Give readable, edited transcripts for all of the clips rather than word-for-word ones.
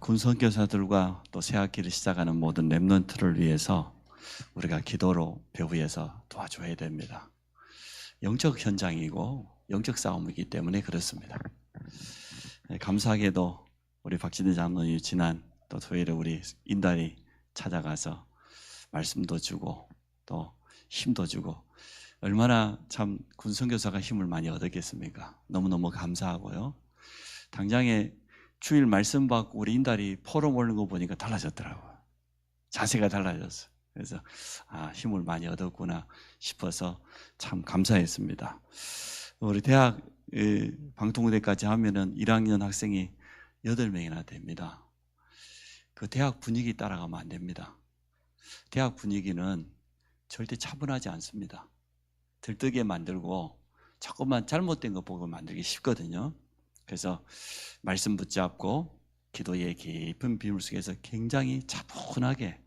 군 선교사들과 또 새학기를 시작하는 모든 렘넌트를 위해서 우리가 기도로 배후에서 도와줘야 됩니다. 영적 현장이고 영적 싸움이기 때문에 그렇습니다. 감사하게도 우리 박진희 장로님이 지난 또 토요일에 우리 인달이 찾아가서 말씀도 주고 또 힘도 주고 얼마나 참 군선교사가 힘을 많이 얻었겠습니까? 너무너무 감사하고요. 당장에 주일 말씀 받고 우리 인달이 포럼 오는 거 보니까 달라졌더라고요. 자세가 달라졌어요. 그래서 힘을 많이 얻었구나 싶어서 참 감사했습니다. 우리 대학 방통대까지 하면은 1학년 학생이 8명이나 됩니다. 그 대학 분위기 따라가면 안 됩니다. 대학 분위기는 절대 차분하지 않습니다. 들뜨게 만들고 자꾸만 잘못된 거 보고 만들기 쉽거든요. 그래서 말씀 붙잡고 기도의 깊은 비밀 속에서 굉장히 차분하게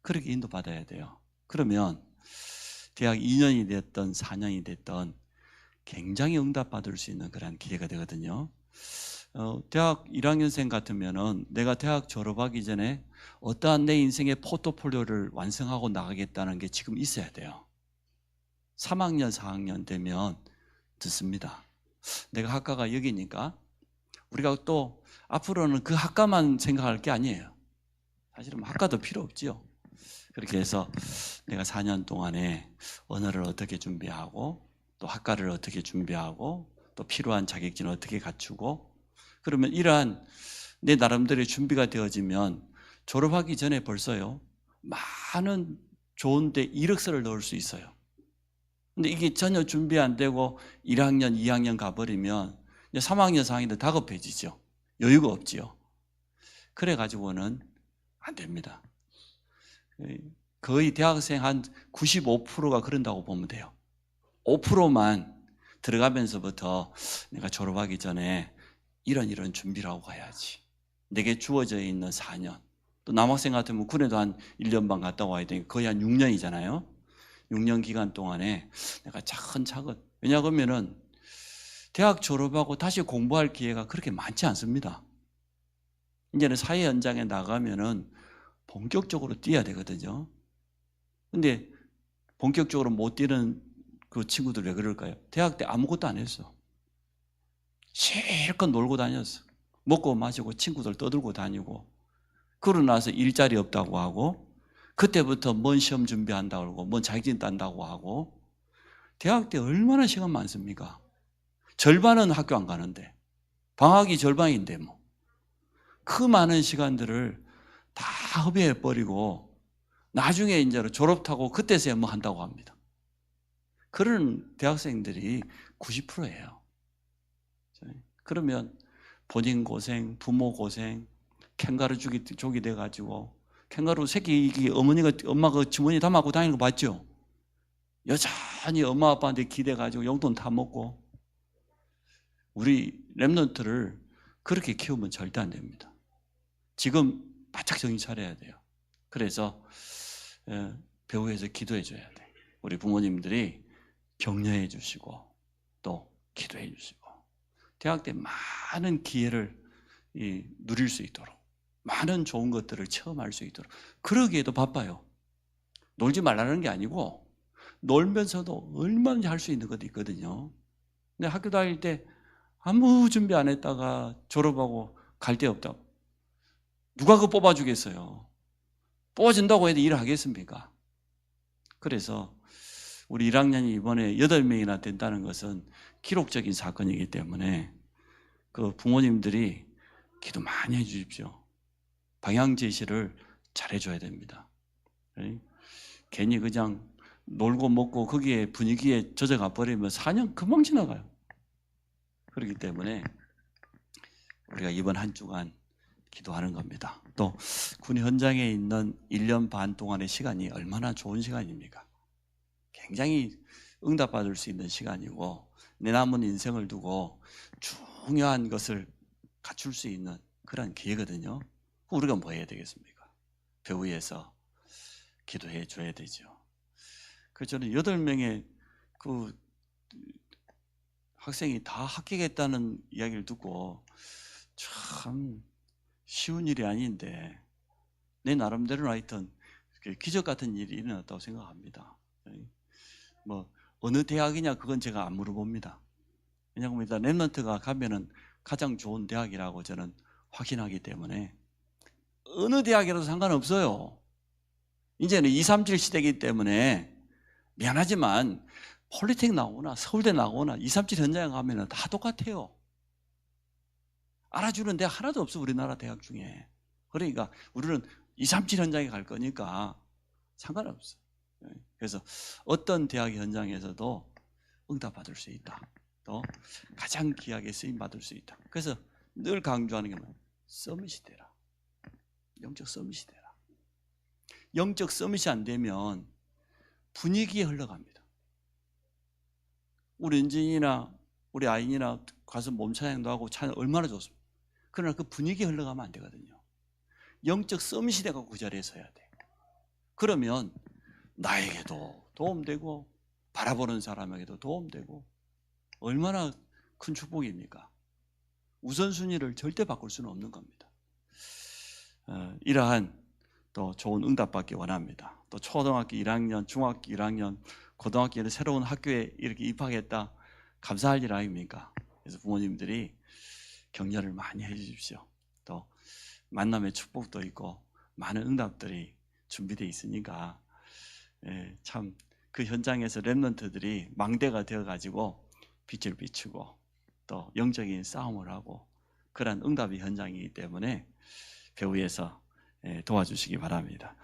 그렇게 인도받아야 돼요. 그러면 대학 2년이 됐던 4년이 됐던 굉장히 응답받을 수 있는 그런 기회가 되거든요. 대학 1학년생 같으면은 내가 대학 졸업하기 전에 어떠한 내 인생의 포트폴리오를 완성하고 나가겠다는 게 지금 있어야 돼요. 3학년, 4학년 되면 듣습니다. 내가 학과가 여기니까 우리가 또 앞으로는 그 학과만 생각할 게 아니에요. 사실은 학과도 필요 없지요. 그렇게 해서 내가 4년 동안에 언어를 어떻게 준비하고 또 학과를 어떻게 준비하고 또 필요한 자격증을 어떻게 갖추고 그러면 이러한 내 나름대로의 준비가 되어지면 졸업하기 전에 벌써요 많은 좋은데 이력서를 넣을 수 있어요. 근데 이게 전혀 준비 안 되고 1학년, 2학년 가버리면 3학년, 4학년 다급해지죠. 여유가 없지요. 그래가지고는 안 됩니다. 거의 대학생 한 95%가 그런다고 보면 돼요. 5%만 들어가면서부터 내가 졸업하기 전에 이런 준비를 하고 가야지. 내게 주어져 있는 4년. 또 남학생 같으면 군에도 한 1년 반 갔다 와야 되니까 거의 한 6년이잖아요. 6년 기간 동안에 내가 차근차근. 왜냐하면 대학 졸업하고 다시 공부할 기회가 그렇게 많지 않습니다. 이제는 사회 현장에 나가면은 본격적으로 뛰어야 되거든요. 근데 본격적으로 못 뛰는 그 친구들 왜 그럴까요? 대학 때 아무것도 안 했어. 실컷 놀고 다녔어. 먹고 마시고 친구들 떠들고 다니고 그러고 나서 일자리 없다고 하고 그때부터 뭔 시험 준비한다고 하고 뭔 자격증 딴다고 하고 대학 때 얼마나 시간 많습니까? 절반은 학교 안 가는데 방학이 절반인데 뭐 그 많은 시간들을 다 허비해버리고 나중에 이제 졸업하고 그때서야 뭐 한다고 합니다. 그런 대학생들이 90%예요. 그러면 본인 고생, 부모 고생, 캥거루 족이 돼가지고 캥거루 새끼 이게 엄마가 주머니 담아고 다니는 거 봤죠? 여전히 엄마 아빠한테 기대가지고 용돈 다 먹고 우리 렘넌트를 그렇게 키우면 절대 안 됩니다. 지금 바짝 정신 차려야 돼요. 그래서 배후에서 기도해 줘야 돼. 우리 부모님들이 격려해 주시고 또 기도해 주시고 대학 때 많은 기회를 누릴 수 있도록 많은 좋은 것들을 체험할 수 있도록 그러기에도 바빠요. 놀지 말라는 게 아니고 놀면서도 얼마든지 할 수 있는 것도 있거든요. 근데 학교 다닐 때 아무 준비 안 했다가 졸업하고 갈 데 없다고 누가 그거 뽑아주겠어요? 뽑아준다고 해도 일을 하겠습니까? 그래서 우리 1학년이 이번에 8명이나 된다는 것은 기록적인 사건이기 때문에 그 부모님들이 기도 많이 해 주십시오. 방향 제시를 잘 해줘야 됩니다. 괜히 그냥 놀고 먹고 거기에 분위기에 젖어가 버리면 4년 금방 지나가요. 그렇기 때문에 우리가 이번 한 주간 기도하는 겁니다. 또 군 현장에 있는 1년 반 동안의 시간이 얼마나 좋은 시간입니까? 굉장히 응답받을 수 있는 시간이고 내 남은 인생을 두고 중요한 것을 갖출 수 있는 그런 기회거든요. 우리가 뭐 해야 되겠습니까? 배후에서 기도해 줘야 되죠. 그래서 저는 8명의 그 학생이 다 합격했다는 이야기를 듣고 참 쉬운 일이 아닌데 내 나름대로는 하여튼 기적 같은 일이 일어났다고 생각합니다. 뭐 어느 대학이냐 그건 제가 안 물어봅니다. 왜냐하면 일단 랩런트가 가면은 가장 좋은 대학이라고 저는 확신하기 때문에 어느 대학이라도 상관없어요. 이제는 237 시대이기 때문에 미안하지만 폴리텍 나오거나 서울대 나오거나 237 현장에 가면 다 똑같아요. 알아주는 대학 하나도 없어, 우리나라 대학 중에. 그러니까 우리는 237 현장에 갈 거니까 상관없어. 그래서 어떤 대학 현장에서도 응답받을 수 있다. 또 가장 귀하게 쓰임받을 수 있다. 그래서 늘 강조하는 게 뭐예요? 서밋이 되라. 영적 서밋이 되라. 영적 서밋이 안 되면 분위기에 흘러갑니다. 우리 은진이나 우리 아인이나 가서 몸 찬양도 하고 찬양 얼마나 좋습니다. 그러나 그 분위기에 흘러가면 안 되거든요. 영적 서밋이 돼서 그 자리에 서야 돼. 그러면 나에게도 도움되고 바라보는 사람에게도 도움되고 얼마나 큰 축복입니까? 우선순위를 절대 바꿀 수는 없는 겁니다. 이러한 또 좋은 응답받기 원합니다. 또 초등학교 1학년, 중학교 1학년, 고등학교 새로운 학교에 이렇게 입학했다. 감사할 일 아닙니까? 그래서 부모님들이 격려를 많이 해주십시오. 또 만남의 축복도 있고 많은 응답들이 준비되어 있으니까 참 그 현장에서 랩런트들이 망대가 되어가지고 빛을 비추고 또 영적인 싸움을 하고 그런 응답의 현장이기 때문에 배후에서 도와주시기 바랍니다.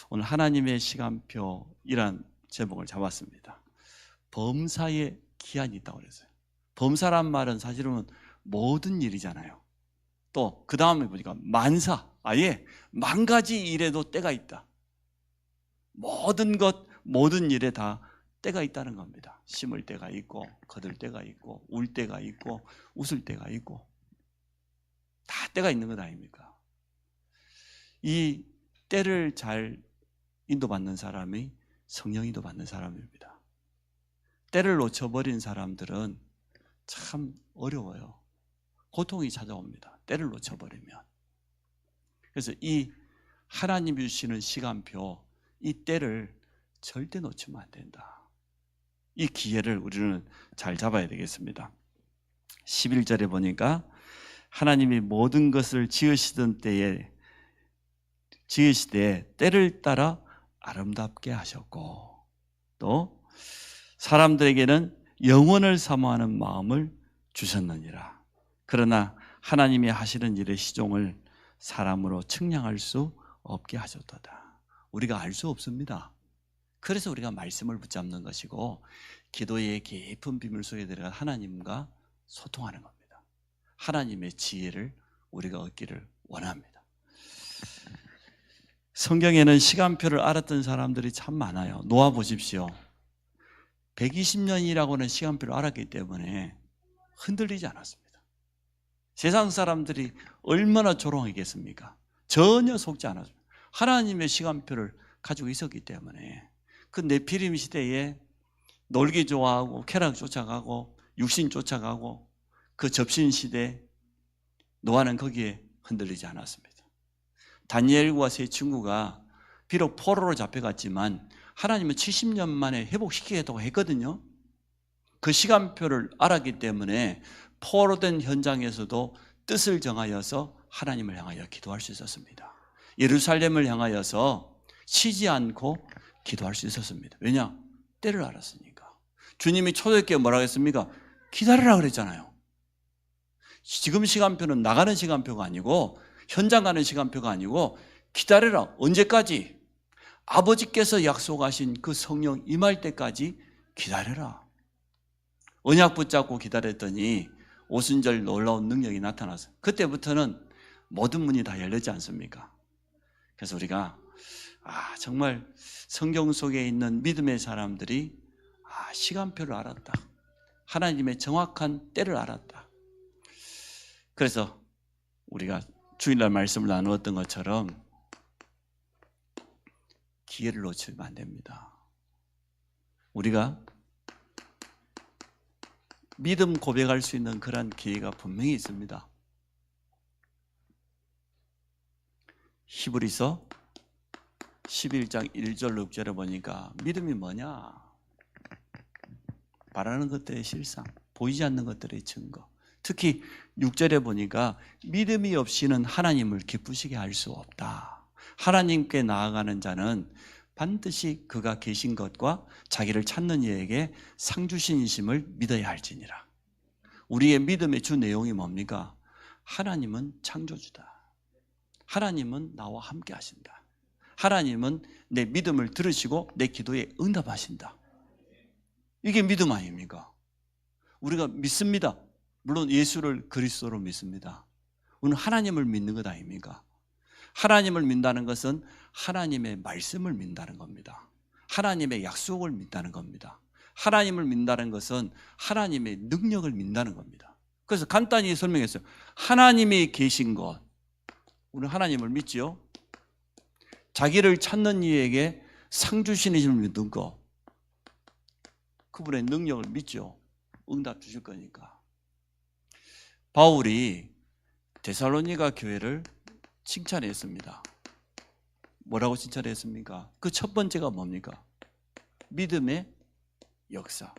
오늘 하나님의 시간표이란 제목을 잡았습니다. 범사에 기한이 있다고 그랬어요. 범사란 말은 사실은 모든 일이잖아요. 또 그 다음에 보니까 만사, 아예 만 가지 일에도 때가 있다. 모든 것, 모든 일에 다 때가 있다는 겁니다. 심을 때가 있고 거둘 때가 있고 울 때가 있고 웃을 때가 있고 다 때가 있는 것 아닙니까? 이 때를 잘 인도받는 사람이 성령 인도받는 사람입니다. 때를 놓쳐버린 사람들은 참 어려워요. 고통이 찾아옵니다. 때를 놓쳐버리면. 그래서 이 하나님이 주시는 시간표, 이 때를 절대 놓치면 안 된다. 이 기회를 우리는 잘 잡아야 되겠습니다. 11절에 보니까 하나님이 모든 것을 지으시던 때에 지으시되 때를 따라 아름답게 하셨고 또 사람들에게는 영원을 사모하는 마음을 주셨느니라. 그러나 하나님이 하시는 일의 시종을 사람으로 측량할 수 없게 하셨도다. 우리가 알 수 없습니다. 그래서 우리가 말씀을 붙잡는 것이고 기도의 깊은 비밀 속에 들어가 하나님과 소통하는 겁니다. 하나님의 지혜를 우리가 얻기를 원합니다. 성경에는 시간표를 알았던 사람들이 참 많아요. 노아 보십시오. 120년이라고 하는 시간표를 알았기 때문에 흔들리지 않았습니다. 세상 사람들이 얼마나 조롱하겠습니까? 전혀 속지 않았습니다. 하나님의 시간표를 가지고 있었기 때문에 그 네피림 시대에 놀기 좋아하고 쾌락 쫓아가고 육신 쫓아가고 그 접신 시대 노아는 거기에 흔들리지 않았습니다. 다니엘과 세 친구가 비록 포로로 잡혀갔지만 하나님은 70년 만에 회복시키겠다고 했거든요. 그 시간표를 알았기 때문에 포로된 현장에서도 뜻을 정하여서 하나님을 향하여 기도할 수 있었습니다. 예루살렘을 향하여서 쉬지 않고 기도할 수 있었습니다. 왜냐? 때를 알았으니까. 주님이 초대교회 뭐라고 했습니까? 기다리라 그랬잖아요. 지금 시간표는 나가는 시간표가 아니고 현장 가는 시간표가 아니고 기다려라. 언제까지? 아버지께서 약속하신 그 성령 임할 때까지 기다려라. 언약 붙잡고 기다렸더니 오순절 놀라운 능력이 나타났어요. 그때부터는 모든 문이 다 열렸지 않습니까? 그래서 우리가 정말 성경 속에 있는 믿음의 사람들이 시간표를 알았다. 하나님의 정확한 때를 알았다. 그래서 우리가 주일날 말씀을 나누었던 것처럼 기회를 놓치면 안 됩니다. 우리가 믿음 고백할 수 있는 그런 기회가 분명히 있습니다. 히브리서 11장 1절 6절에 보니까 믿음이 뭐냐? 바라는 것들의 실상, 보이지 않는 것들의 증거. 특히 6절에 보니까 믿음이 없이는 하나님을 기쁘시게 할 수 없다. 하나님께 나아가는 자는 반드시 그가 계신 것과 자기를 찾는 이에게 상 주신이심을 믿어야 할지니라. 우리의 믿음의 주 내용이 뭡니까? 하나님은 창조주다. 하나님은 나와 함께 하신다. 하나님은 내 믿음을 들으시고 내 기도에 응답하신다. 이게 믿음 아닙니까? 우리가 믿습니다. 물론 예수를 그리스도로 믿습니다. 우리는 하나님을 믿는 것 아닙니까? 하나님을 믿는다는 것은 하나님의 말씀을 믿는다는 겁니다. 하나님의 약속을 믿는다는 겁니다. 하나님을 믿는다는 것은 하나님의 능력을 믿는다는 겁니다. 그래서 간단히 설명했어요. 하나님이 계신 것, 우리는 하나님을 믿지요. 자기를 찾는 이에게 상 주시는 믿는 것, 그분의 능력을 믿죠. 응답 주실 거니까. 바울이 데살로니가 교회를 칭찬했습니다. 뭐라고 칭찬했습니까? 그 첫 번째가 뭡니까? 믿음의 역사.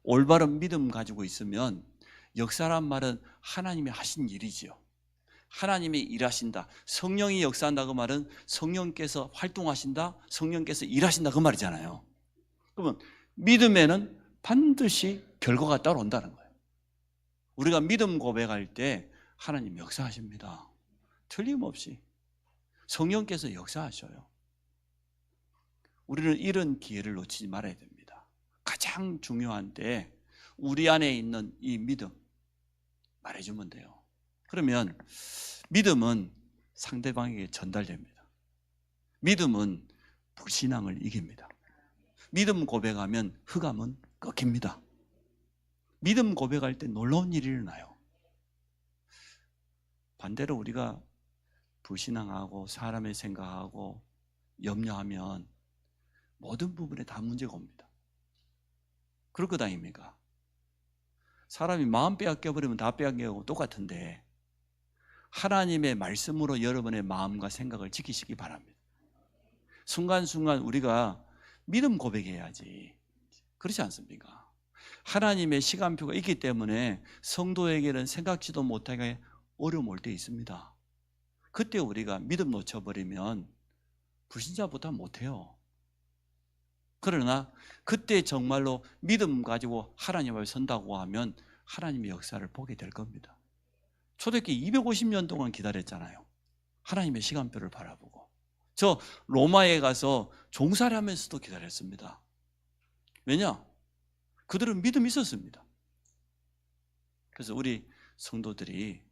올바른 믿음 가지고 있으면 역사란 말은 하나님이 하신 일이지요. 하나님이 일하신다. 성령이 역사한다 그 말은 성령께서 활동하신다. 성령께서 일하신다 그 말이잖아요. 그러면 믿음에는 반드시 결과가 따라온다는 거예요. 우리가 믿음 고백할 때 하나님 역사하십니다. 틀림없이 성령께서 역사하셔요. 우리는 이런 기회를 놓치지 말아야 됩니다. 가장 중요한 때 우리 안에 있는 이 믿음 말해주면 돼요. 그러면 믿음은 상대방에게 전달됩니다. 믿음은 불신앙을 이깁니다. 믿음 고백하면 흑암은 꺾입니다. 믿음 고백할 때 놀라운 일이 일어나요. 반대로 우리가 불신앙하고 사람의 생각하고 염려하면 모든 부분에 다 문제가 옵니다. 그럴 것 아닙니까? 사람이 마음 빼앗겨버리면 다 빼앗겨고 똑같은데 하나님의 말씀으로 여러분의 마음과 생각을 지키시기 바랍니다. 순간순간 우리가 믿음 고백해야지. 그렇지 않습니까? 하나님의 시간표가 있기 때문에 성도에게는 생각지도 못하게 어려움 올 때 있습니다. 그때 우리가 믿음 놓쳐버리면 불신자보다 못해요. 그러나 그때 정말로 믿음 가지고 하나님 앞에 선다고 하면 하나님의 역사를 보게 될 겁니다. 초대교회 250년 동안 기다렸잖아요. 하나님의 시간표를 바라보고. 저 로마에 가서 종살이 하면서도 기다렸습니다. 왜냐? 그들은 믿음이 있었습니다. 그래서 우리 성도들이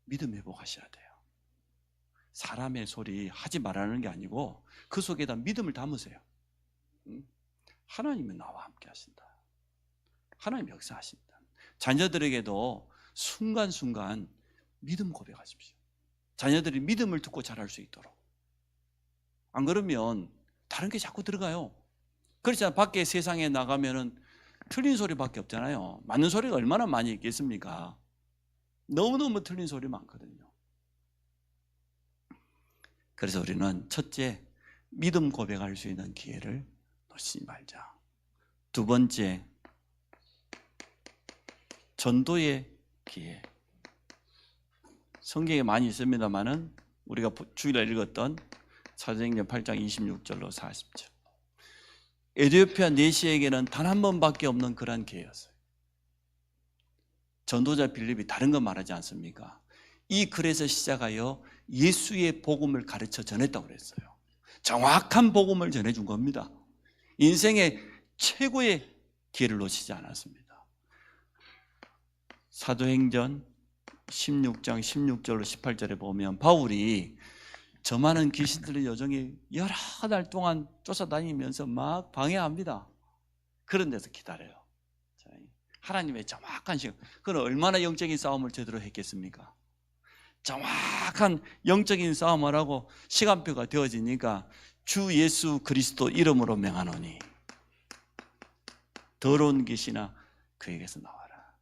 믿음 회복하셔야 돼요. 사람의 소리 하지 말라는 게 아니고 그 속에다 믿음을 담으세요. 하나님은 나와 함께 하신다. 하나님 역사하신다. 자녀들에게도 순간순간 믿음 고백하십시오. 자녀들이 믿음을 듣고 자랄 수 있도록. 안 그러면 다른 게 자꾸 들어가요. 그렇잖아요. 밖에 세상에 나가면은 틀린 소리밖에 없잖아요. 맞는 소리가 얼마나 많이 있겠습니까? 너무너무 틀린 소리 많거든요. 그래서 우리는 첫째, 믿음 고백할 수 있는 기회를 놓치지 말자. 두 번째, 전도의 기회. 성경에 많이 있습니다만은 우리가 주일에 읽었던 사도행전 8장 26절로 40절. 에티오피아 내시에게는 단 한 번밖에 없는 그런 기회였어요. 전도자 빌립이 다른 거 말하지 않습니까? 이 글에서 시작하여 예수의 복음을 가르쳐 전했다고 그랬어요. 정확한 복음을 전해준 겁니다. 인생의 최고의 기회를 놓치지 않았습니다. 사도행전 16장 16절로 18절에 보면 바울이 저 많은 귀신들의 여정이 여러 달 동안 쫓아다니면서 막 방해합니다. 그런 데서 기다려요. 하나님의 정확한 시간. 그건 얼마나 영적인 싸움을 제대로 했겠습니까? 정확한 영적인 싸움을 하고 시간표가 되어지니까 주 예수 그리스도 이름으로 명하노니 더러운 귀신아 그에게서 나와라.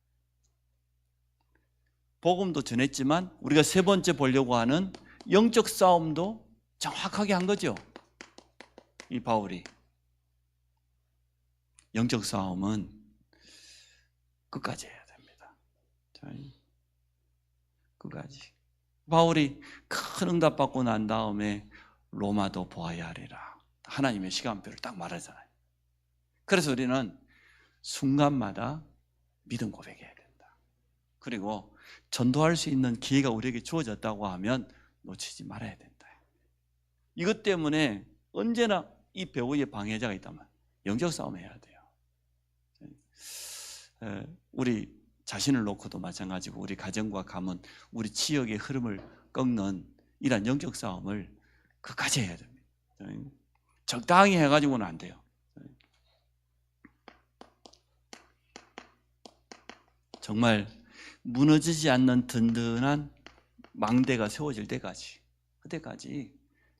복음도 전했지만 우리가 세 번째 보려고 하는 영적 싸움도 정확하게 한 거죠. 이 바울이. 영적 싸움은 끝까지 해야 됩니다. 끝까지. 바울이 큰 응답 받고 난 다음에 로마도 보아야 하리라. 하나님의 시간표를 딱 말하잖아요. 그래서 우리는 순간마다 믿음 고백해야 된다. 그리고 전도할 수 있는 기회가 우리에게 주어졌다고 하면 놓치지 말아야 된다. 이것 때문에 언제나 이 배우의 방해자가 있다면 영적 싸움 해야 돼요. 우리 자신을 놓고도 마찬가지고 우리 가정과 가문, 우리 지역의 흐름을 꺾는 이러한 영적 싸움을 끝까지 해야 됩니다. 적당히 해가지고는 안 돼요. 정말 무너지지 않는 든든한 망대가 세워질 때까지, 그때까지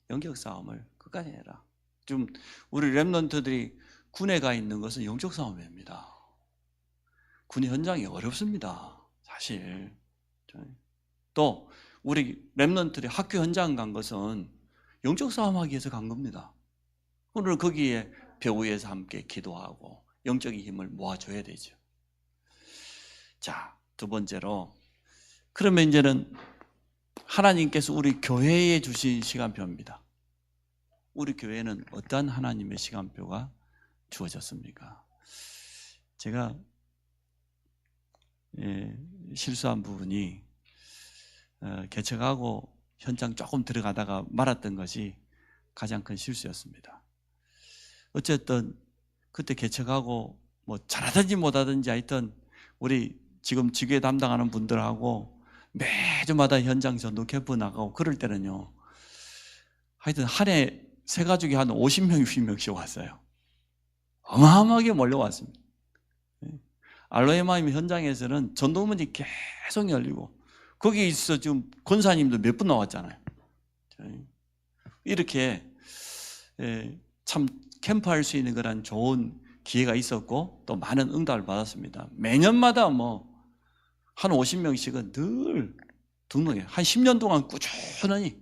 영적 싸움을 끝까지 해라. 좀 우리 렘넌트들이 군에 가 있는 것은 영적 싸움입니다. 군 현장이 어렵습니다. 사실. 또 우리 렘넌트들이 학교 현장 간 것은 영적 싸움하기 위해서 간 겁니다. 오늘 거기에 배우에서 함께 기도하고 영적인 힘을 모아줘야 되죠. 자, 두 번째로, 그러면 이제는 하나님께서 우리 교회에 주신 시간표입니다. 우리 교회는 어떠한 하나님의 시간표가 주어졌습니까? 제가 실수한 부분이 개척하고 현장 조금 들어가다가 말았던 것이 가장 큰 실수였습니다. 어쨌든 그때 개척하고 뭐 잘하든지 못하든지 하여튼 우리 지금 지교회 담당하는 분들하고 매주마다 현장 전도 캠프 나가고 그럴 때는요, 하여튼 한 해 세 가족이 한 50명, 60명씩 왔어요. 어마어마하게 몰려왔습니다. 알로에마임 현장에서는 전도문이 계속 열리고 거기 있어 지금 권사님도 몇 분 나왔잖아요. 이렇게 참 캠프할 수 있는 그런 좋은 기회가 있었고 또 많은 응답을 받았습니다. 매년마다 뭐 한 50명씩은 늘 등록해요. 한 10년 동안 꾸준히.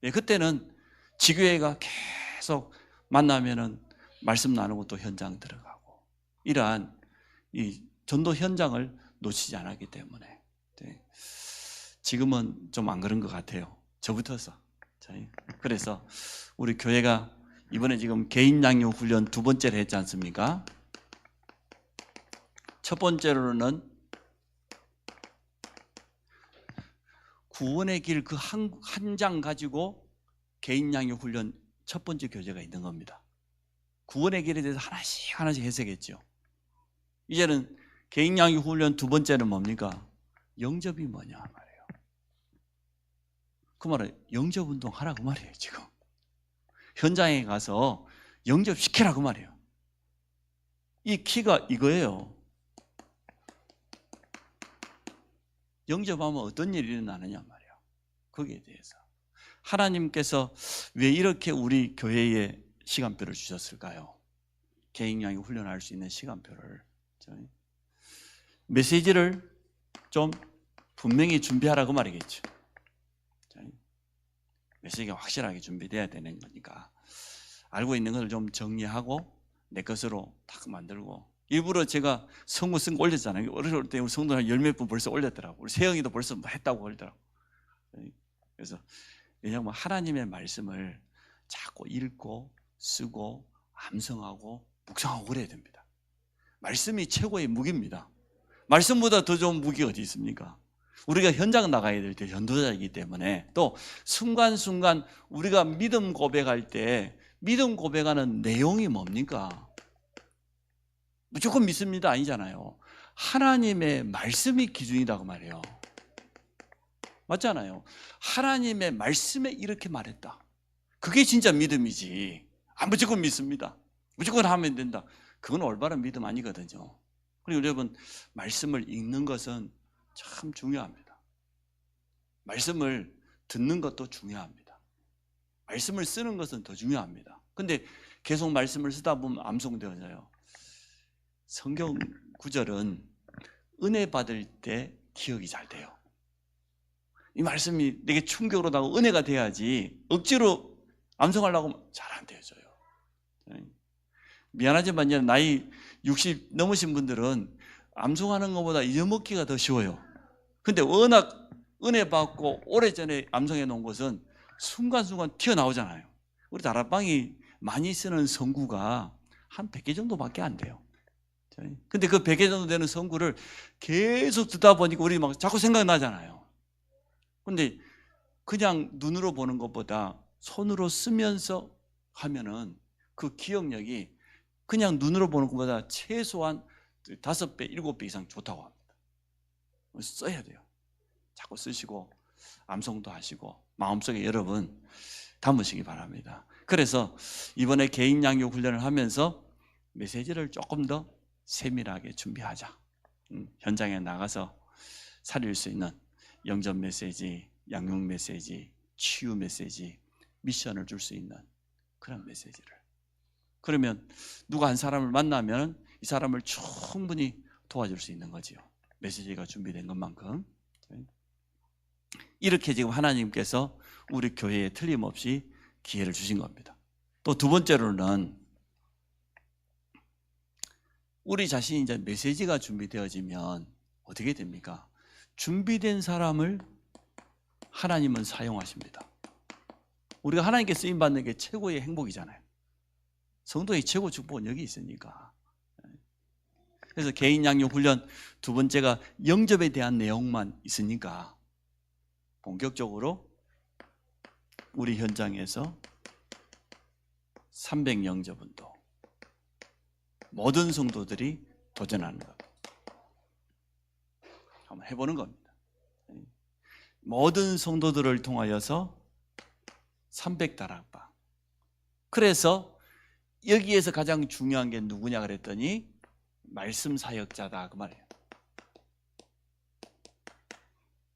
그때는 지교회가 계속 만나면은 말씀 나누고 또 현장 들어가고 이러한 이 전도 현장을 놓치지 않았기 때문에 지금은 좀 안 그런 것 같아요. 저부터서. 그래서 우리 교회가 이번에 지금 개인 양육 훈련 두 번째를 했지 않습니까? 첫 번째로는 구원의 길 그 한 장 가지고 개인 양육 훈련 첫 번째 교재가 있는 겁니다. 구원의 길에 대해서 하나씩 해석했죠. 이제는 개인 양육 훈련 두 번째는 뭡니까? 영접이 뭐냐 말이에요. 그 말은 영접 운동 하라고 말이에요. 지금 현장에 가서 영접시키라고 말이에요. 이 키가 이거예요. 영접하면 어떤 일이 일어나느냐 말이에요. 거기에 대해서 하나님께서 왜 이렇게 우리 교회에 시간표를 주셨을까요? 개인 양육 훈련할 수 있는 시간표를. 메시지를 좀 분명히 준비하라고 말이겠죠. 메시지가 확실하게 준비돼야 되는 거니까 알고 있는 것을 좀 정리하고 내 것으로 딱 만들고, 일부러 제가 성구 쓴 거 올렸잖아요. 어릴 때 우리 성도 한 열 몇 분 벌써 올렸더라고. 우리 세영이도 벌써 뭐 했다고 그러더라고. 그래서 왜냐하면 하나님의 말씀을 자꾸 읽고 쓰고 암송하고 묵상하고 그래야 됩니다. 말씀이 최고의 무기입니다. 말씀보다 더 좋은 무기가 어디 있습니까? 우리가 현장 나가야 될 때 전도자이기 때문에, 또 순간순간 우리가 믿음 고백할 때 믿음 고백하는 내용이 뭡니까? 무조건 믿습니다 아니잖아요. 하나님의 말씀이 기준이라고 말해요. 맞잖아요. 하나님의 말씀에 이렇게 말했다. 그게 진짜 믿음이지. 무조건 믿습니다. 무조건 하면 된다. 그건 올바른 믿음 아니거든요. 그리고 여러분, 말씀을 읽는 것은 참 중요합니다. 말씀을 듣는 것도 중요합니다. 말씀을 쓰는 것은 더 중요합니다. 근데 계속 말씀을 쓰다 보면 암송되어져요. 성경 구절은 은혜 받을 때 기억이 잘 돼요. 이 말씀이 내게 충격으로 나고 은혜가 돼야지 억지로 암송하려고 하면 잘 안 되어져요. 미안하지만 나이 60 넘으신 분들은 암송하는 것보다 잊어먹기가 더 쉬워요. 근데 워낙 은혜 받고 오래전에 암송해 놓은 것은 순간순간 튀어나오잖아요. 우리 다락방이 많이 쓰는 성구가 한 100개 정도밖에 안 돼요. 근데 그 100개 정도 되는 성구를 계속 듣다 보니까 우리 막 자꾸 생각나잖아요. 근데 그냥 눈으로 보는 것보다 손으로 쓰면서 하면은 그 기억력이 그냥 눈으로 보는 것보다 최소한 5배, 7배 이상 좋다고 합니다. 써야 돼요. 자꾸 쓰시고 암송도 하시고 마음속에 여러분 담으시기 바랍니다. 그래서 이번에 개인 양육 훈련을 하면서 메시지를 조금 더 세밀하게 준비하자. 현장에 나가서 살릴 수 있는 영접 메시지, 양육 메시지, 치유 메시지, 미션을 줄 수 있는 그런 메시지를. 그러면 누가 한 사람을 만나면 이 사람을 충분히 도와줄 수 있는 거지요. 메시지가 준비된 것만큼. 이렇게 지금 하나님께서 우리 교회에 틀림없이 기회를 주신 겁니다. 또 두 번째로는 우리 자신이 이제 메시지가 준비되어지면 어떻게 됩니까? 준비된 사람을 하나님은 사용하십니다. 우리가 하나님께 쓰임받는 게 최고의 행복이잖아요. 성도의 최고 축복은 여기 있으니까. 그래서 개인 양육 훈련 두 번째가 영접에 대한 내용만 있으니까 본격적으로 우리 현장에서 300영접 운동, 모든 성도들이 도전하는 겁니다. 한번 해보는 겁니다. 모든 성도들을 통하여서 300다락방. 그래서 여기에서 가장 중요한 게 누구냐 그랬더니 말씀 사역자다 그 말이에요.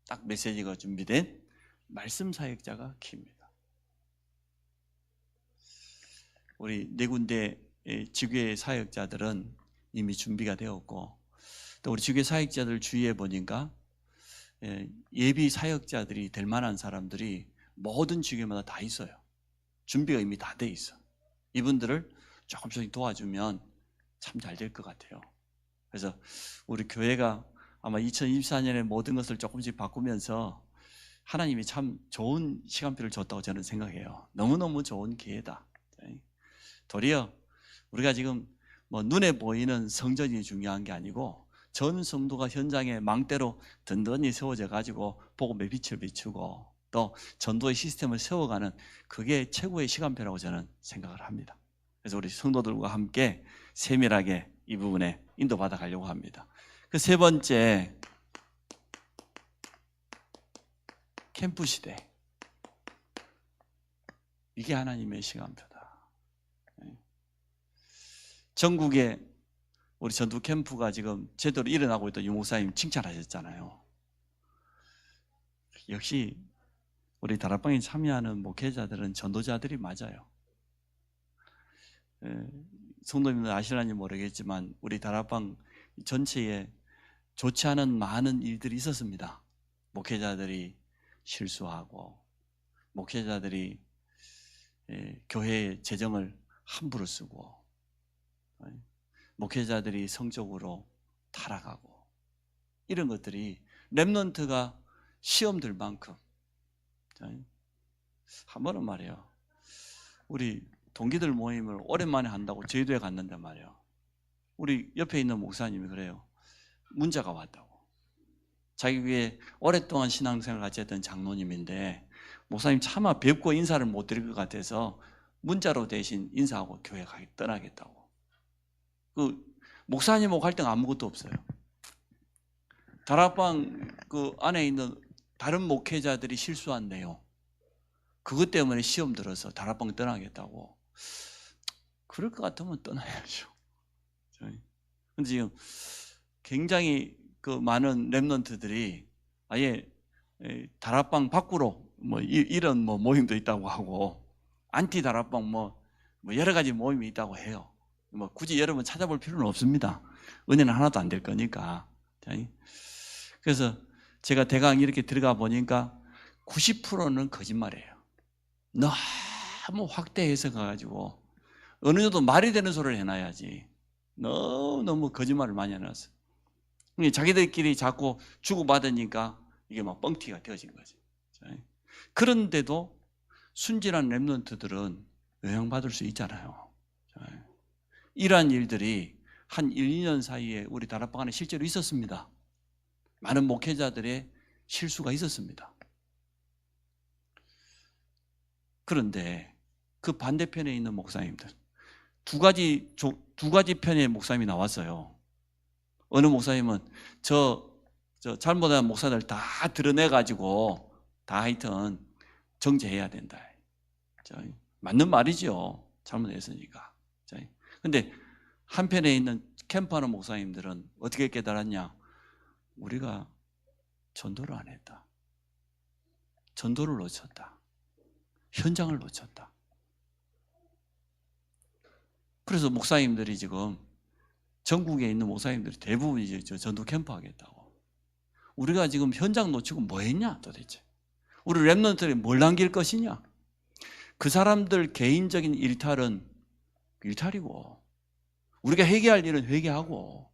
딱 메시지가 준비된 말씀 사역자가 키입니다. 우리 네 군데 지교회 사역자들은 이미 준비가 되었고, 또 우리 지교회 사역자들 주위에 보니까 예비 사역자들이 될 만한 사람들이 모든 지교회마다 다 있어요. 준비가 이미 다 돼 있어. 이분들을 조금씩 도와주면 참 잘 될 것 같아요. 그래서 우리 교회가 아마 2024년에 모든 것을 조금씩 바꾸면서 하나님이 참 좋은 시간표를 줬다고 저는 생각해요. 너무너무 좋은 기회다. 도리어 우리가 지금 뭐 눈에 보이는 성전이 중요한 게 아니고 전 성도가 현장에 망대로 든든히 세워져 가지고 복음의 빛을 비추고 또 전도의 시스템을 세워가는 그게 최고의 시간표라고 저는 생각을 합니다. 그래서 우리 성도들과 함께 세밀하게 이 부분에 인도받아 가려고 합니다. 그 세 번째, 캠프 시대. 이게 하나님의 시간표다. 전국에 우리 전도 캠프가 지금 제대로 일어나고 있다. 유 목사님 칭찬하셨잖아요. 역시 우리 다락방에 참여하는 목회자들은 전도자들이 맞아요. 성도님들 아시는지 모르겠지만 우리 다락방 전체에 좋지 않은 많은 일들이 있었습니다. 목회자들이 실수하고 목회자들이 교회의 재정을 함부로 쓰고 목회자들이 성적으로 타락하고 이런 것들이 렘넌트가 시험 들 만큼 한 번은 말이에요. 우리 동기들 모임을 오랜만에 한다고 제주도에 갔는데 말이에요. 우리 옆에 있는 목사님이 그래요. 문자가 왔다고. 자기 위에 오랫동안 신앙생활 같이 했던 장로님인데 목사님 차마 뵙고 인사를 못 드릴 것 같아서 문자로 대신 인사하고 교회 떠나겠다고. 그 목사님하고 할 때는 아무것도 없어요. 다락방 그 안에 있는 다른 목회자들이 실수한 내용 그것 때문에 시험 들어서 다락방 떠나겠다고. 그럴 것 같으면 떠나야죠. 근데 지금 굉장히 그 많은 렘넌트들이 아예 다락방 밖으로 뭐 이런 뭐 모임도 있다고 하고 안티 다락방 뭐 여러 가지 모임이 있다고 해요. 뭐 굳이 여러분 찾아볼 필요는 없습니다. 은혜는 하나도 안 될 거니까. 그래서 제가 대강 이렇게 들어가 보니까 90%는 거짓말이에요. 너무 확대해서 가가지고 어느 정도 말이 되는 소리를 해놔야지 너무 거짓말을 많이 해놨어. 자기들끼리 자꾸 주고받으니까 이게 막 뻥튀기가 되어진 거지. 그런데도 순진한 랩런트들은 영향받을 수 있잖아요. 이러한 일들이 한 1, 2년 사이에 우리 다락방 안에 실제로 있었습니다. 많은 목회자들의 실수가 있었습니다. 그런데 그 반대편에 있는 목사님들, 두 가지 편의 목사님이 나왔어요. 어느 목사님은 저 잘못한 목사들 다 드러내가지고 다 하여튼 정죄해야 된다. 맞는 말이죠. 잘못했으니까. 근데 한편에 있는 캠프하는 목사님들은 어떻게 깨달았냐? 우리가 전도를 안 했다. 전도를 놓쳤다. 현장을 놓쳤다. 그래서 목사님들이 지금 전국에 있는 목사님들이 대부분 이제 전도 캠프 하겠다고. 우리가 지금 현장 놓치고 뭐 했냐 도대체. 우리 랩런트들이 뭘 남길 것이냐. 그 사람들 개인적인 일탈은 일탈이고 우리가 회개할 일은 회개하고,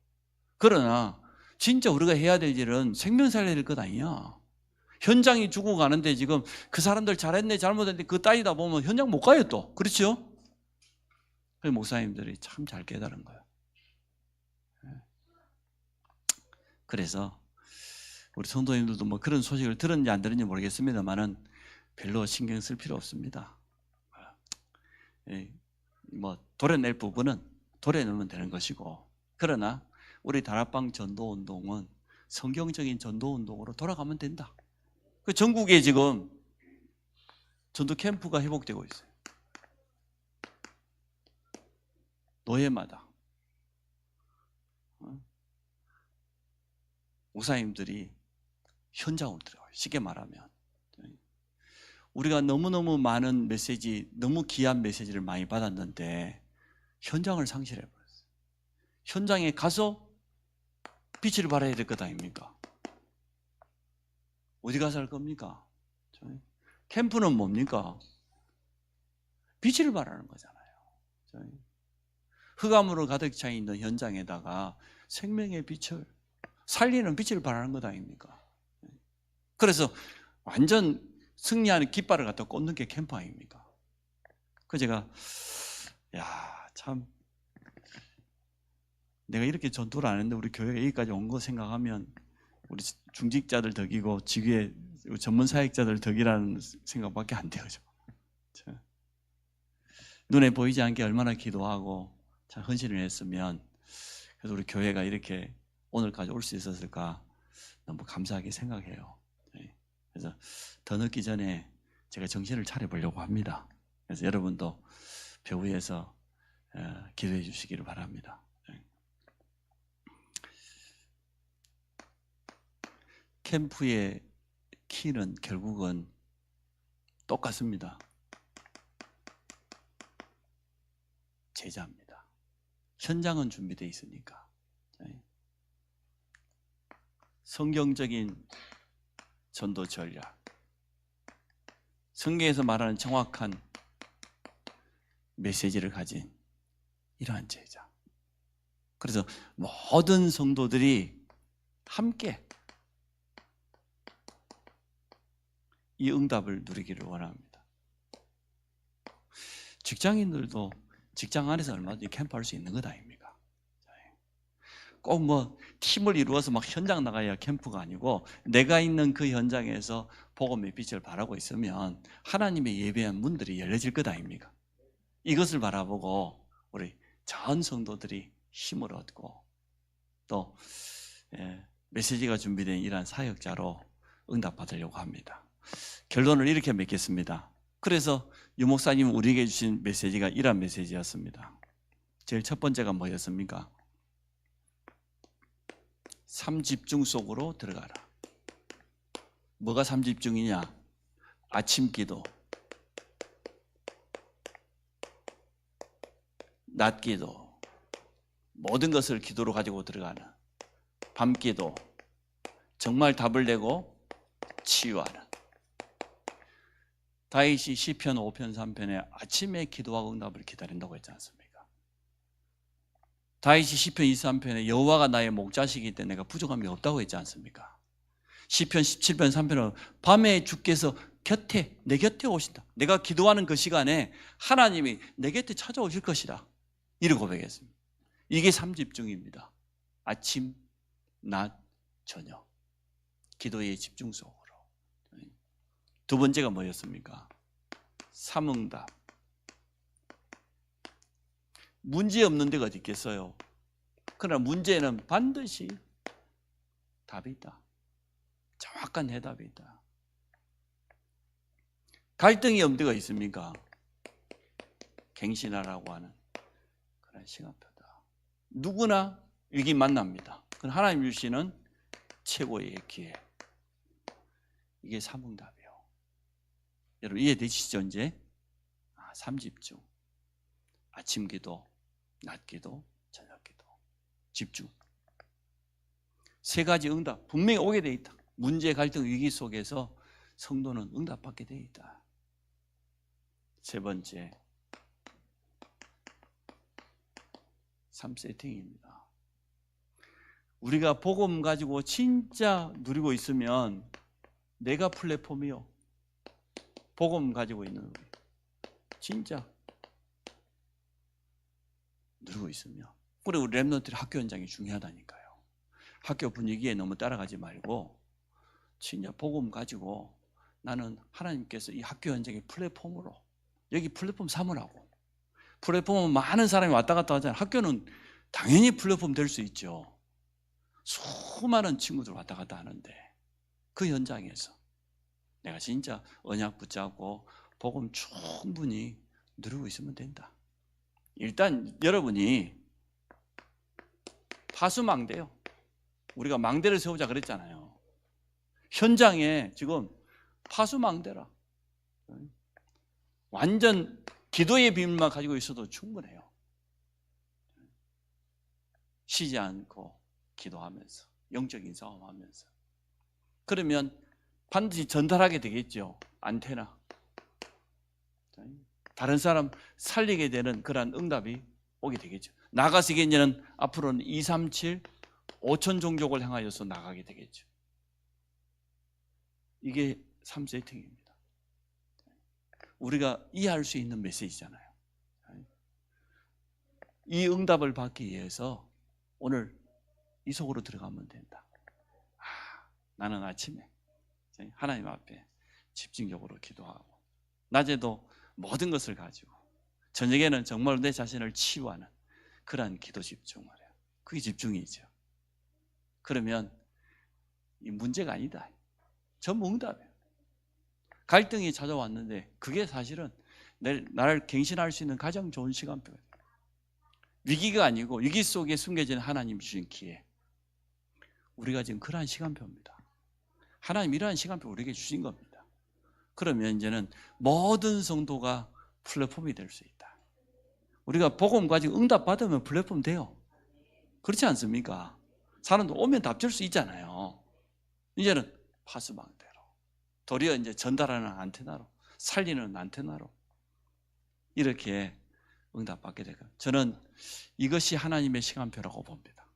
그러나 진짜 우리가 해야 될 일은 생명 살려야 될 것 아니야. 현장이 죽어가는데 지금 그 사람들 잘했네 잘못했네 그 따지다 보면 현장 못 가요 또. 그렇죠? 그 목사님들이 참 잘 깨달은 거예요. 그래서 우리 성도님들도 뭐 그런 소식을 들었는지 안 들었는지 모르겠습니다만은 별로 신경 쓸 필요 없습니다. 뭐 도려낼 부분은 도려내면 되는 것이고, 그러나 우리 다락방 전도운동은 성경적인 전도운동으로 돌아가면 된다. 그 전국에 지금 전도 캠프가 회복되고 있어요. 노예마다 목사님들이 현장으로 들어가요. 쉽게 말하면 우리가 너무너무 많은 메시지, 너무 귀한 메시지를 많이 받았는데 현장을 상실해버렸어요. 현장에 가서 빛을 발해야 될 것 아닙니까? 어디 가서 할 겁니까? 캠프는 뭡니까? 빛을 발하는 거잖아요. 흑암으로 가득 차 있는 현장에다가 생명의 빛을 살리는 빛을 발하는 것 아닙니까? 그래서 완전 승리하는 깃발을 갖다 꽂는 게 캠프 아닙니까? 그 제가 참 내가 이렇게 전도를 안 했는데 우리 교회가 여기까지 온 거 생각하면 우리 중직자들 덕이고 지구의 전문 사역자들 덕이라는 생각밖에 안 돼요. 눈에 보이지 않게 얼마나 기도하고 참 헌신을 했으면 그래서 우리 교회가 이렇게 오늘까지 올 수 있었을까 너무 감사하게 생각해요. 그래서 더 늦기 전에 제가 정신을 차려보려고 합니다. 그래서 여러분도 배후에서 기도해 주시기를 바랍니다. 캠프의 키는 결국은 똑같습니다. 제자입니다. 현장은 준비되어 있으니까. 성경적인 전도 전략, 성경에서 말하는 정확한 메시지를 가진 이러한 제자. 그래서 모든 성도들이 함께 이 응답을 누리기를 원합니다. 직장인들도 직장 안에서 얼마든지 캠프할 수 있는 것 아닙니까? 꼭 뭐 팀을 이루어서 막 현장 나가야 캠프가 아니고 내가 있는 그 현장에서 복음의 빛을 발하고 있으면 하나님의 예배한 문들이 열려질 것 아닙니까? 이것을 바라보고 우리 전 성도들이 힘을 얻고 또 메시지가 준비된 이러한 사역자로 응답받으려고 합니다. 결론을 이렇게 맺겠습니다. 그래서 유 목사님 우리에게 주신 메시지가 이러한 메시지였습니다. 제일 첫 번째가 뭐였습니까? 3집중 속으로 들어가라. 뭐가 3집중이냐? 아침 기도, 낮 기도, 모든 것을 기도로 가지고 들어가는 밤 기도, 정말 답을 내고 치유하는 다윗이 시편 5편 3편에 아침에 기도하고 응답을 기다린다고 했지 않습니까? 다윗이 시편 23편에 여호와가 나의 목자시기 때문에 내가 부족함이 없다고 했지 않습니까? 시편 17편 3편은 밤에 주께서 내 곁에 오신다. 내가 기도하는 그 시간에 하나님이 내 곁에 찾아오실 것이다. 이를 고백했습니다. 이게 3집중입니다. 아침, 낮, 저녁. 기도의 집중 속으로. 두 번째가 뭐였습니까? 삼응답. 문제 없는 데가 어디 있겠어요? 그러나 문제는 반드시 답이 있다. 정확한 해답이 있다. 갈등이 없는 데가 있습니까? 갱신하라고 하는 그런 시간표다. 누구나 위기 만납니다. 그건 하나님 주시는 최고의 기회. 이게 삼응답이에요. 여러분 이해되시죠? 이제 3집중. 아침 기도, 낮 기도, 저녁 기도. 집중. 세 가지 응답 분명히 오게 돼 있다. 문제, 갈등, 위기 속에서 성도는 응답받게 돼 있다. 세 번째, 3세팅입니다. 우리가 복음 가지고 진짜 누리고 있으면 내가 플랫폼이요. 복음 가지고 있는 우리 진짜 누리고 있으면. 그래 우리 랩런트들이 학교 현장이 중요하다니까요. 학교 분위기에 너무 따라가지 말고 진짜 복음 가지고 나는 하나님께서 이 학교 현장의 플랫폼으로 여기 플랫폼 삼으라고. 플랫폼은 많은 사람이 왔다 갔다 하잖아요. 학교는 당연히 플랫폼 될 수 있죠. 수많은 친구들 왔다 갔다 하는데 그 현장에서 내가 진짜 언약 붙잡고 복음 충분히 누리고 있으면 된다. 일단 여러분이 파수망대요. 우리가 망대를 세우자 그랬잖아요. 현장에 지금 파수망대라. 완전 기도의 비밀만 가지고 있어도 충분해요. 쉬지 않고 기도하면서 영적인 싸움하면서. 그러면 반드시 전달하게 되겠죠. 안테나. 다른 사람 살리게 되는 그러한 응답이 오게 되겠죠. 나가서 이제는 앞으로는 237, 5천 종족을 향하여서 나가게 되겠죠. 이게 3세팅입니다. 우리가 이해할 수 있는 메시지잖아요. 이 응답을 받기 위해서 오늘 이 속으로 들어가면 된다. 나는 아침에 하나님 앞에 집중적으로 기도하고 낮에도 모든 것을 가지고 저녁에는 정말 내 자신을 치유하는 그러한 기도 집중을 해요. 그게 집중이죠. 그러면 이 문제가 아니다. 전부 응답이에요. 갈등이 찾아왔는데 그게 사실은 나를 갱신할 수 있는 가장 좋은 시간표예요. 위기가 아니고 위기 속에 숨겨진 하나님 주신 기회. 우리가 지금 그러한 시간표입니다. 하나님 이러한 시간표 우리에게 주신 겁니다. 그러면 이제는 모든 성도가 플랫폼이 될 수 있다. 우리가 복음 가지고 응답 받으면 플랫폼 돼요. 그렇지 않습니까? 사람도 오면 답줄 수 있잖아요. 이제는 파수망대로 도리어 이제 전달하는 안테나로 살리는 안테나로 이렇게 응답받게 되고 저는 이것이 하나님의 시간표라고 봅니다.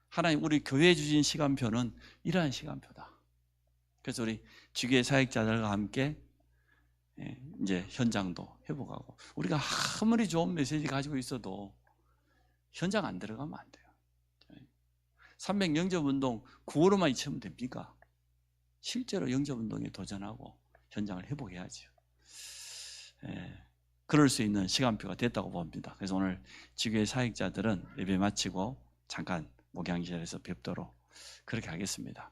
하나님 우리 교회에 주신 시간표는 이러한 시간표다. 그래서 우리 지교회 사역자들과 함께 이제 현장도 회복하고 우리가 아무리 좋은 메시지 가지고 있어도 현장 안 들어가면 안 돼요. 300 영접운동 9월로만 잊으면 됩니까? 실제로 영접운동에 도전하고 현장을 회복해야죠. 그럴 수 있는 시간표가 됐다고 봅니다. 그래서 오늘 지교회 사역자들은 예배 마치고 잠깐 목양실에서 뵙도록 그렇게 하겠습니다.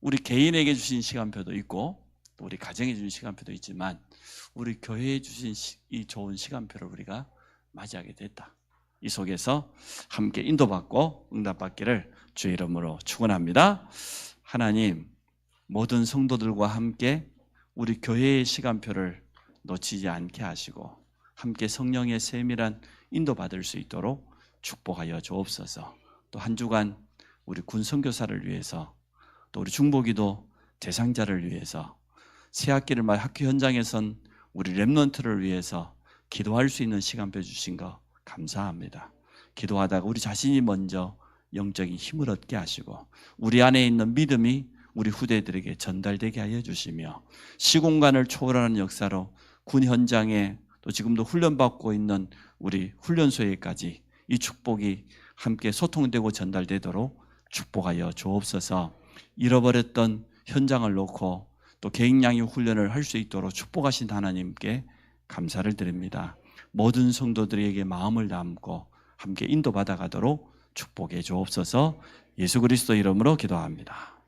우리 개인에게 주신 시간표도 있고 또 우리 가정에 주신 시간표도 있지만 우리 교회에 주신 이 좋은 시간표를 우리가 맞이하게 됐다. 이 속에서 함께 인도받고 응답받기를 주의 이름으로 축원합니다. 하나님 모든 성도들과 함께 우리 교회의 시간표를 놓치지 않게 하시고 함께 성령의 세밀한 인도받을 수 있도록 축복하여 주옵소서. 또 한 주간 우리 군 선교사를 위해서 또 우리 중보기도 대상자를 위해서 새학기를 맞아 학교 현장에선 우리 렘넌트를 위해서 기도할 수 있는 시간표 주신 거 감사합니다. 기도하다가 우리 자신이 먼저 영적인 힘을 얻게 하시고 우리 안에 있는 믿음이 우리 후대들에게 전달되게 하여 주시며 시공간을 초월하는 역사로 군 현장에 또 지금도 훈련받고 있는 우리 훈련소에까지 이 축복이 함께 소통되고 전달되도록 축복하여 주옵소서. 잃어버렸던 현장을 놓고 또 개인양육 훈련을 할 수 있도록 축복하신 하나님께 감사를 드립니다. 모든 성도들에게 마음을 담고 함께 인도받아 가도록 축복해 주옵소서. 예수 그리스도 이름으로 기도합니다.